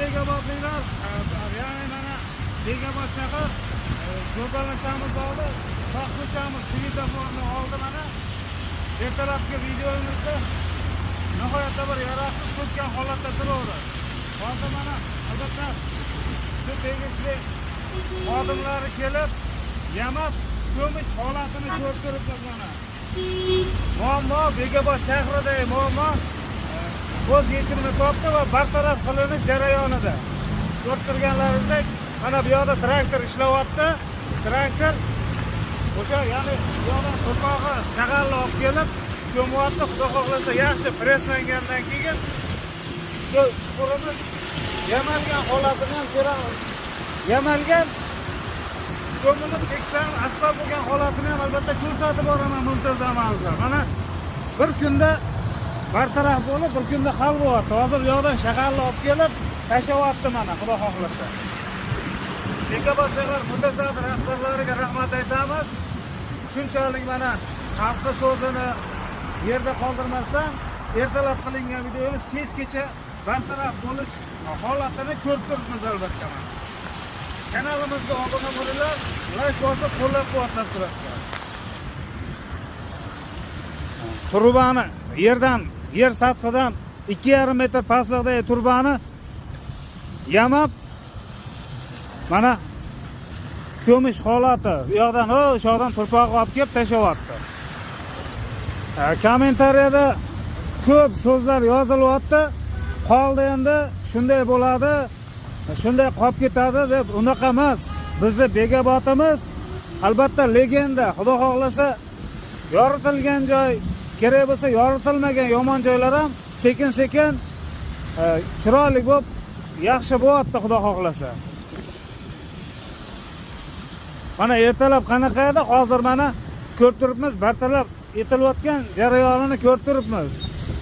Bekobodliklar, ya'ni mana Bekobod shahar yo'llanmamiz oldi. Vaqtimiz svetoforni oldi mana. Ertalabki videomizda nihoyatda bir yaroqsiz ketgan holatda turadi. Hozir mana albatta shu tegishli xodimlari kelib, yamab ko'mish holatini ko'rib turibmiz mana. Muammo Bekobod shahridagi muammo o'z yechimini topdi va bartaraf qilinish jarayonida. Ko'rib turganlaringizdek, mana bu yerda traktor ishlayapti. Traktor o'sha ya'ni bu yerdan to'pog'i shag'alni olib kelib, ko'myapti. Xudo xohlasa yaxshi preslangandan keyin shu chuqurimiz yamalgan holatini ham ko'ramiz. Yamalgan ko'milib teksan asfalt bo'lgan holatini ham albatta ko'rsatib boraman muntazam tarzda. Mana bir kunda bartaraf bo'lib, bir kunda hal bo'lyapti. Hozir bu yerdan shag'alni olib kelib tashlayapti mana, xudo xohlasa. Bekobod shahar mutasaddi rahbarlariga rahmat aytamiz. Shunchalik mana xalqqa so'zini yerda qoldirmasdan ertalab qilingan videomiz kechgacha bartaraf bo'lish holatini ko'rib turibmiz albatta. Kanalimizga obuna bo'linglar, like bosib qo'llab-quvvatlab turasizlar. Turbani yer sathidan 2,5 metr pastlikdagi turbani yamab mana ko'mish holati. Bu yoqdan o'shoqdan turpoq olib kelib tashlayapti. Kommentariyada ko'p so'zlar yozilyapti. Qoldi endi shunday bo'ladi, shunday qolib ketadi deb. Unaqa emas. Bizni Bekobodimiz albatta legenda. Xudo xohlasa yoritilgan joy, kerak bo'lsa yoritilmagan yomon joylar ham sekin-sekin chiroyli bo'lib, yaxshi bo'lyapti xudo xohlasa. Mana ertalab qanaqa edi, hozir mana ko'rib turibmiz, bartaraf etilayotgan jarayonini ko'rib turibmiz.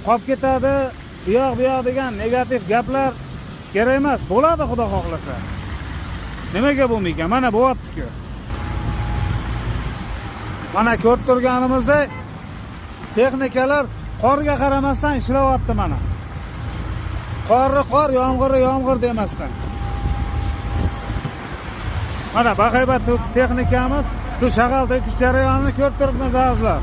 Qolib ketadi, bu yoq degan negativ gaplar kerak emas, bo'ladi xudo xohlasa. Nimaga bo'lmaygan? Mana bo'lyapti-ku. Mana ko'rib turganimizdek texnikalar qorga qaramasdan ishlayapti mana. Qorni qor, yomg'irni yomg'ir demasdan. Mana bahaybat texnikamiz shu shag'al tekish jarayonini ko'rib turibmiz azizlar.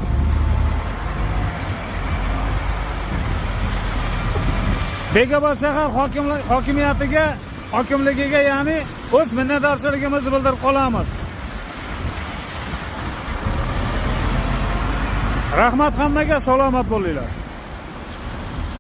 Bekobod shahar hokimligiga ya'ni o'z minnatdorchiligimizni bildirib qolamiz. Rahmat hammaga, salomat bo'linglar.